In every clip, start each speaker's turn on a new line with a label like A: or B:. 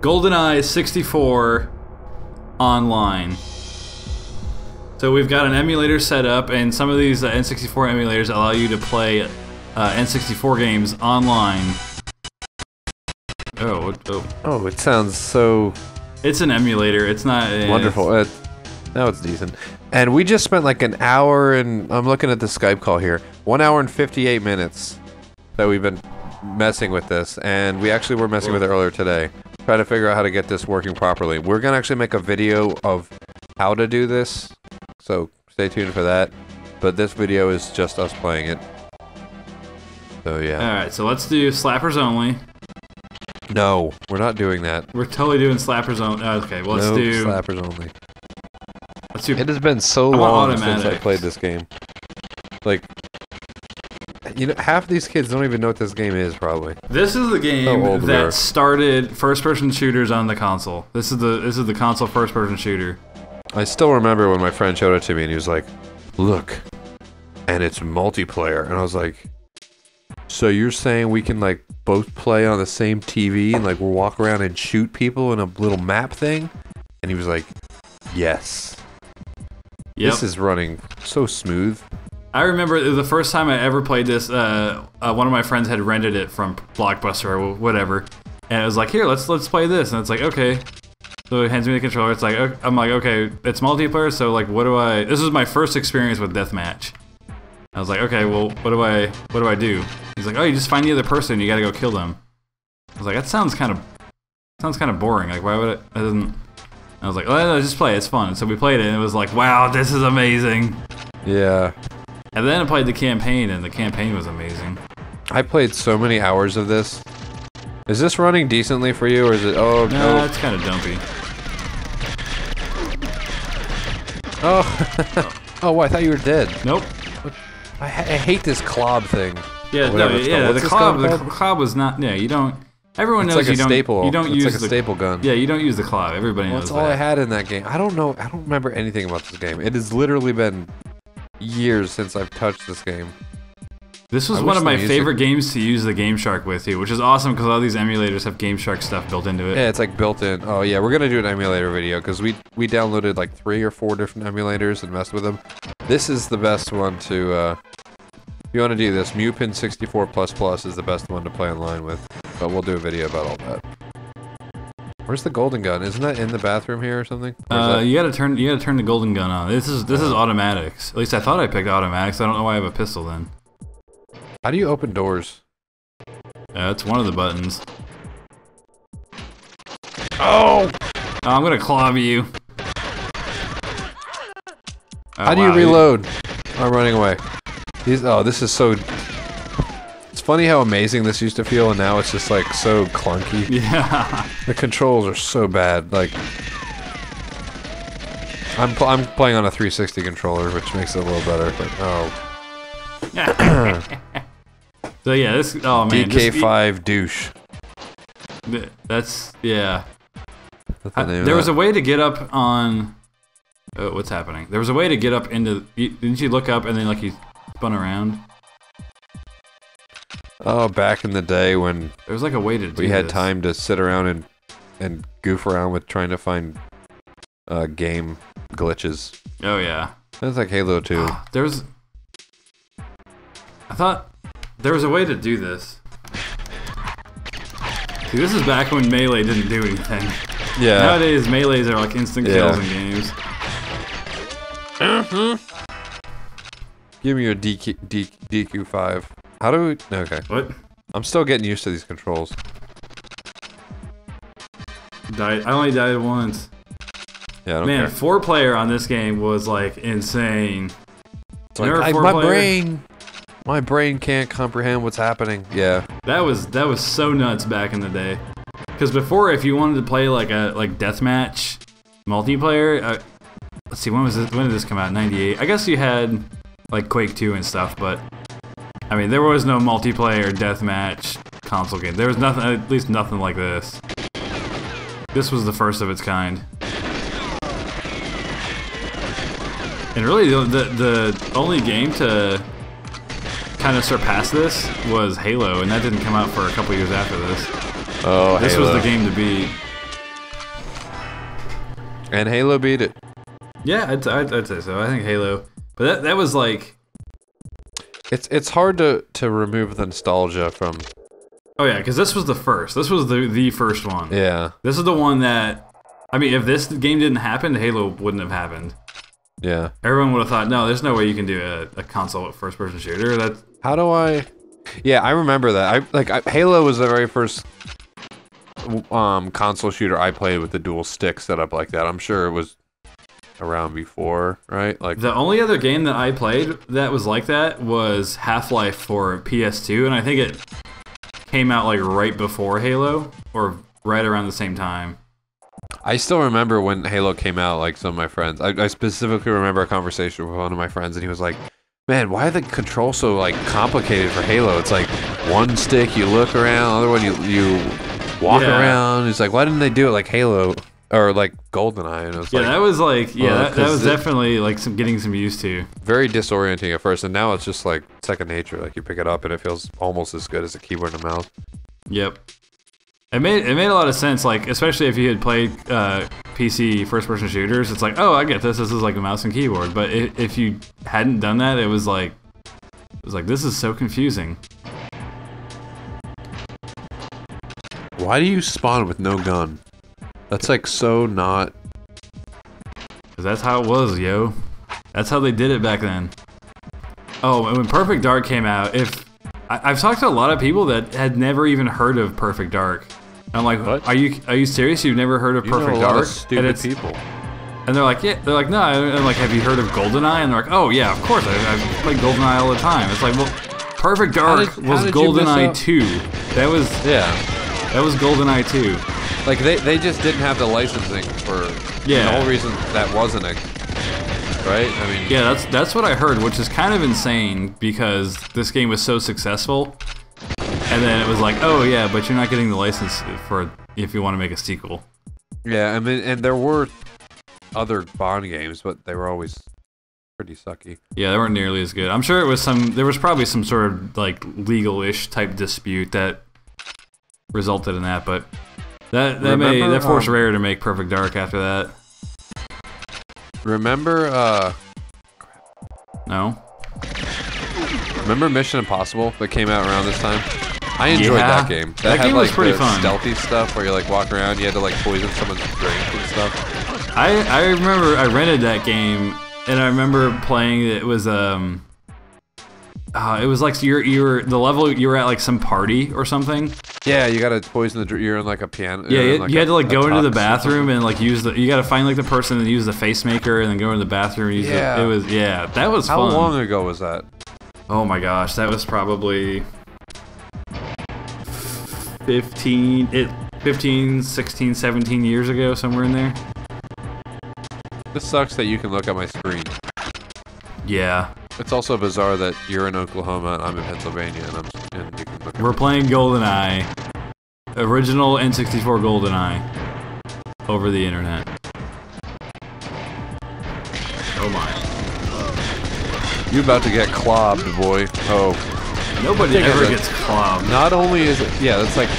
A: Goldeneye 64 online. So we've got an emulator set up, and some of these N64 emulators allow you to play N64 games online.
B: Oh, it sounds so...
A: It's an emulator, it's not...
B: wonderful. Now it's decent. And we just spent like an hour and... I'm looking at the Skype call here. 1 hour and 58 minutes that we've been messing with this. And we actually were messing with it earlier today. Trying to figure out how to get this working properly. We're going to actually make a video of how to do this. So stay tuned for that. But this video is just us playing it. So yeah.
A: Alright, so let's do slappers only.
B: No, we're not doing that.
A: We're totally doing slappers only. Okay, well let's do...
B: slappers only.
A: Let's do...
B: It has been so long since I played this game. Like, you know, half these kids don't even know what this game is, probably.
A: This is the game that started first-person shooters on the console. This is the console first-person shooter.
B: I still remember when my friend showed it to me and he was like, "Look, and it's multiplayer." And I was like, "So you're saying we can like both play on the same TV and like we'll walk around and shoot people in a little map thing?" And he was like, "Yes." Yep. This is running so smooth.
A: I remember the first time I ever played this, one of my friends had rented it from Blockbuster or whatever, and it was like, "Here, let's play this." And it's like, "Okay." So he hands me the controller. It's like, I'm like, "Okay, it's multiplayer, so like, what do I?" This was my first experience with deathmatch. I was like, "Okay, well, what do I do?" He's like, "Oh, you just find the other person. You gotta go kill them." I was like, "That sounds kind of boring. Like, why would it?" I was like, "Oh, no, just play. It's fun." And so we played it, and it was like, "Wow, this is amazing."
B: Yeah.
A: And then I played the campaign, and the campaign was amazing.
B: I played so many hours of this. Is this running decently for you, or is it? Oh
A: no, it's kind of dumpy.
B: Oh, oh, I thought you were dead.
A: Nope.
B: I hate this clob thing.
A: Yeah, no, yeah, the clob was not. Yeah, you don't. Everyone knows
B: like
A: you don't.
B: Staple.
A: You don't use
B: like a staple gun.
A: Yeah, you don't use the clob. Everybody knows
B: that's
A: that.
B: all I had in that game. I don't know. I don't remember anything about this game. It has literally been years since I've touched this game.
A: This was one of my favorite games to use the Game Shark with you, which is awesome because all these emulators have Game Shark stuff built into it.
B: Yeah, it's like built in. Oh yeah, we're gonna do an emulator video because we downloaded like 3 or 4 different emulators and messed with them. This is the best one to. If you want to do this, Mupin 64++ is the best one to play online with. But we'll do a video about all that. Where's the golden gun? Isn't that in the bathroom here or something?
A: You gotta turn the golden gun on. This is automatics. At least I thought I picked automatics. I don't know why I have a pistol then.
B: How do you open doors?
A: It's one of the buttons.
B: Oh!
A: I'm gonna clobber you.
B: How do you reload? I'm running away. This is so... It's funny how amazing this used to feel, and now it's just like so clunky.
A: Yeah.
B: The controls are so bad. Like, I'm playing on a 360 controller, which makes it a little better. But
A: So yeah, this. Oh man.
B: DK5 douche.
A: That's yeah.
B: That's
A: there was a way to get up on. Oh, what's happening? There was a way to get up into. Didn't you look up and then like you spun around?
B: Oh, back in the day when
A: there was like a way to do
B: we had time to sit around and goof around with trying to find game glitches.
A: Oh yeah.
B: That's like Halo 2.
A: I thought there was a way to do this. See, this is back when Melee didn't do anything.
B: Yeah.
A: Nowadays, Melees are like instant kills in games.
B: Give me your DQ5. How do we... Okay.
A: What?
B: I'm still getting used to these controls.
A: I only died once.
B: Yeah, I don't
A: Man,
B: care.
A: 4-player on this game was like insane.
B: Like, my brain can't comprehend what's happening. Yeah.
A: That was so nuts back in the day. Because before, if you wanted to play like deathmatch multiplayer, let's see, when did this come out? 98. I guess you had like Quake 2 and stuff, but I mean, there was no multiplayer deathmatch console game. There was nothing, at least nothing like this. This was the first of its kind. And really, the only game to kind of surpass this was Halo, and that didn't come out for a couple years after this.
B: Oh,
A: this
B: Halo.
A: was the game to beat.
B: And Halo beat it.
A: Yeah, I'd say so. I think Halo, but that was like,
B: it's hard to remove the nostalgia from.
A: Oh yeah, because this was the first. This was the first one.
B: Yeah.
A: This is the one that, I mean, if this game didn't happen, Halo wouldn't have happened.
B: Yeah.
A: Everyone would have thought, no, there's no way you can do a console first-person shooter. That's
B: how do I? Yeah, I remember that. Halo was the very first console shooter I played with the dual stick setup like that. I'm sure it was around before, right? Like
A: the only other game that I played that was like that was Half-Life for PS2, and I think it came out like right before Halo or right around the same time.
B: I still remember when Halo came out, like some of my friends. I specifically remember a conversation with one of my friends, and he was like, man, why are the controls so like complicated for Halo? It's like one stick you look around, other one you walk around. He's like, why didn't they do it like Halo or like Goldeneye? And it was
A: that was like, that was definitely like getting some used to.
B: Very disorienting at first, and now it's just like second nature. Like you pick it up and it feels almost as good as a keyboard and a mouse.
A: Yep. It made a lot of sense, like especially if you had played PC first-person shooters. It's like, oh, I get this. This is like a mouse and keyboard. But if you hadn't done that, it was like this is so confusing.
B: Why do you spawn with no gun? That's like so not.
A: Because that's how it was, yo. That's how they did it back then. Oh, and when Perfect Dark came out, I've talked to a lot of people that had never even heard of Perfect Dark. And I'm like, what? Are you serious? You've never heard of Perfect Dark?
B: Lot of stupid people.
A: And they're like, yeah. They're like, no. And I'm like, have you heard of Goldeneye? And they're like, oh yeah, of course. I've played Goldeneye all the time. It's like, well, Perfect Dark was Goldeneye 2. That was That was Goldeneye 2.
B: Like they just didn't have the licensing for the whole reason that wasn't a. Right? I mean,
A: yeah, that's what I heard, which is kind of insane because this game was so successful, and then it was like, oh yeah, but you're not getting the license for if you want to make a sequel.
B: Yeah, I mean, and there were other Bond games, but they were always pretty sucky.
A: Yeah, they weren't nearly as good. I'm sure there was probably some sort of like legal-ish type dispute that resulted in that, but that forced Rare to make Perfect Dark after that.
B: Remember,
A: No.
B: Remember Mission Impossible that came out around this time? I enjoyed that game.
A: That
B: had
A: game was pretty fun.
B: Stealthy stuff where you like walk around, you had to like poison someone's drink and stuff.
A: I remember I rented that game, and I remember playing it. It was like you're the level you were at like some party or something.
B: Yeah, you gotta poison the. You're in like a piano.
A: Yeah, like you had to like go into the bathroom and like use the. You gotta find like the person and use the face maker and then go into the bathroom and use it. It was that was fun.
B: How long ago was that?
A: Oh my gosh, that was probably 15, 16, 17 years ago, somewhere in there.
B: This sucks that you can look at my screen.
A: Yeah.
B: It's also bizarre that you're in Oklahoma and I'm in Pennsylvania, and you can look at
A: We're playing Goldeneye, original N64 Goldeneye, over the internet. Oh my!
B: You about to get clobbed, boy? Oh.
A: Nobody ever gets clobbed.
B: Not only is it, that's like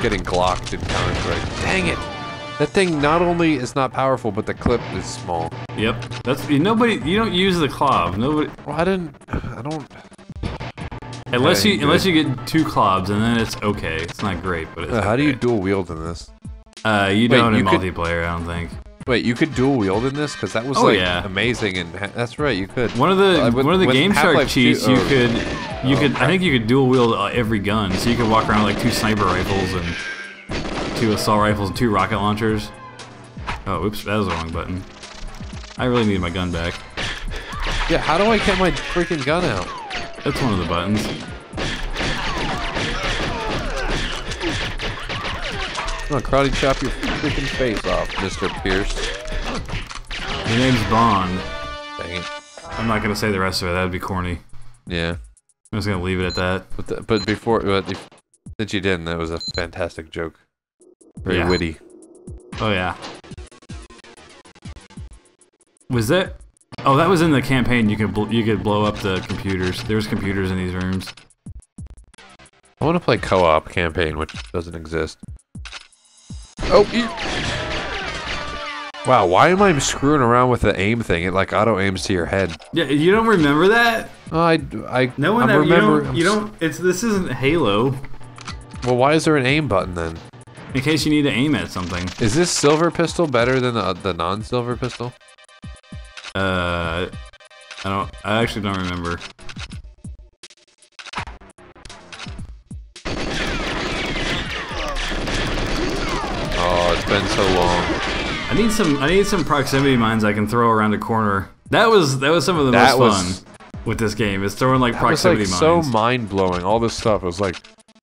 B: getting glocked in Counter-Strike. Dang it! That thing not only is not powerful, but the clip is small.
A: Yep, that's nobody. You don't use the clob. Nobody.
B: Well, I don't.
A: Unless you get 2 clobs, and then it's okay. It's not great, but it's
B: how do you dual wield in this?
A: You don't in multiplayer, I don't think.
B: Wait, you could dual wield in this because that was amazing, and that's right, you could.
A: One of the Game Shark cheats, you could. I think you could dual wield every gun, so you could walk around with like 2 sniper rifles and 2 assault rifles and 2 rocket launchers. Oh, oops, that was the wrong button. I really need my gun back.
B: Yeah, how do I get my freaking gun out?
A: That's one of the buttons.
B: Come on, karate chop your freaking face off, Mr. Pierce.
A: Your name's Bond.
B: Dang it.
A: I'm not gonna say the rest of it. That'd be corny.
B: Yeah.
A: I'm just gonna leave it at that.
B: But since you didn't, that was a fantastic joke. Very witty.
A: Oh yeah. Was that? Oh, that was in the campaign. You could blow up the computers. There's computers in these rooms.
B: I want to play co-op campaign, which doesn't exist. Oh. Wow, why am I screwing around with the aim thing? It like auto aims to your head.
A: Yeah, you don't remember that?
B: No one remember.
A: You don't. This isn't Halo.
B: Well, why is there an aim button then?
A: In case you need to aim at something.
B: Is this silver pistol better than the non-silver pistol?
A: I actually don't remember.
B: Oh, it's been so long.
A: I need some proximity mines I can throw around a corner. That was some of the most fun with this game. Is throwing like proximity mines.
B: So mind blowing. All this stuff was like,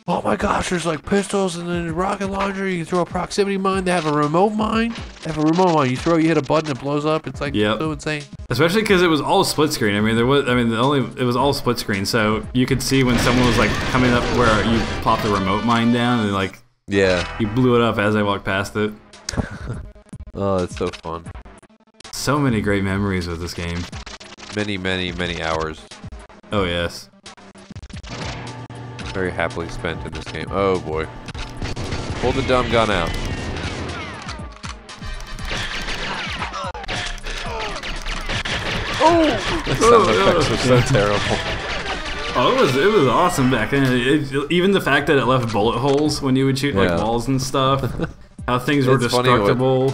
B: oh my gosh, there's like pistols and then a rocket launcher. You can throw a proximity mine. They have a remote mine. They have a remote mine. You hit a button, it blows up. It's like so insane.
A: Especially because it was all split screen. I mean, it was all split screen, so you could see when someone was like coming up where you plopped the remote mine down and like you blew it up as I walked past it.
B: Oh, it's so fun.
A: So many great memories with this game.
B: Many, many, many hours.
A: Oh yes.
B: Very happily spent in this game. Oh boy. Pull the dumb gun out.
A: Oh!
B: The sound effects were so terrible.
A: Oh, it was awesome back then. Even the fact that it left bullet holes when you would shoot like walls and stuff. How things were destructible.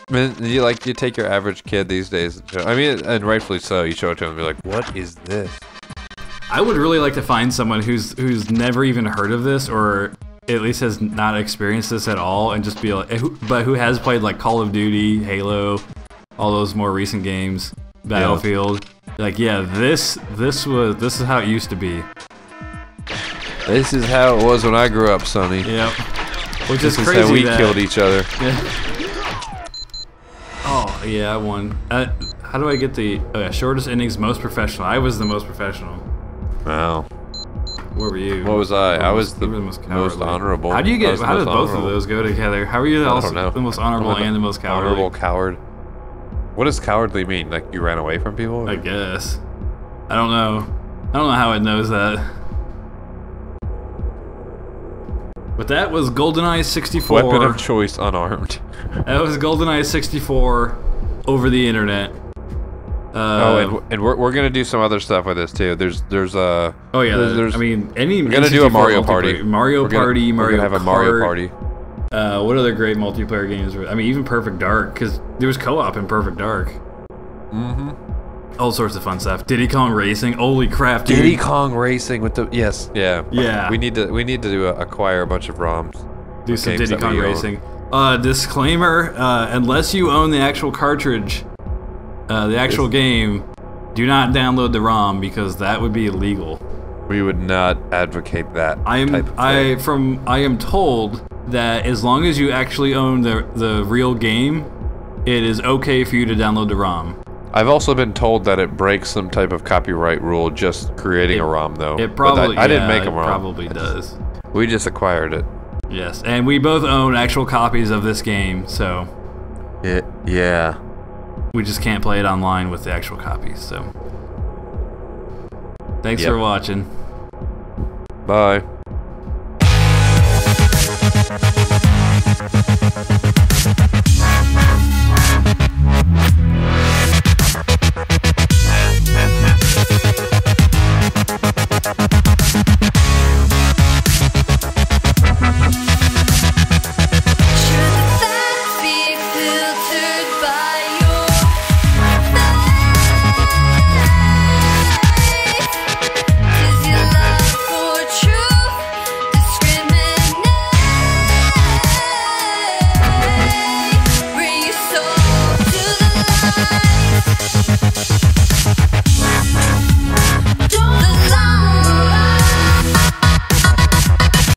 B: I mean, you take your average kid these days. I mean, and rightfully so. You show it to them and be like, "What is this?"
A: I would really like to find someone who's never even heard of this, or at least has not experienced this at all, and just be like, but who has played like Call of Duty, Halo, all those more recent games, Battlefield. Like, yeah, this is how it used to be.
B: This is how it was when I grew up, Sonny.
A: Yep. Which
B: this
A: is crazy.
B: How we killed each other.
A: Yeah. Oh yeah, I won. How do I get the shortest innings, most professional? I was the most professional.
B: Wow.
A: Where were you?
B: What was I? I was the
A: most
B: honorable.
A: How do you get? How did both of those go together? How are you the most honorable and the most cowardly?
B: Honorable coward. What does cowardly mean? Like you ran away from people?
A: I guess. I don't know. I don't know how it knows that. But that was Goldeneye 64.
B: Weapon of choice unarmed.
A: That was Goldeneye 64 over the internet.
B: And we're gonna do some other stuff with this too. There's
A: I mean,
B: we're gonna do a Mario Party.
A: Mario Party.
B: We're gonna have a Mario Party.
A: What other great multiplayer games? I mean, even Perfect Dark, because there was co-op in Perfect Dark.
B: Mm-hmm.
A: All sorts of fun stuff. Diddy Kong Racing. Holy crap, dude.
B: Diddy Kong Racing with the yeah. We need to acquire a bunch of ROMs.
A: Do some Diddy Kong Racing. Disclaimer: unless you own the actual cartridge, the actual game, do not download the ROM because that would be illegal.
B: We would not advocate that. I
A: am told that as long as you actually own the real game, it is okay for you to download the ROM.
B: I've also been told that it breaks some type of copyright rule just creating a ROM, though.
A: It probably
B: I didn't make a ROM.
A: It probably does.
B: We just acquired it.
A: Yes, and we both own actual copies of this game, so
B: yeah.
A: We just can't play it online with the actual copies. So thanks for watching.
B: Bye.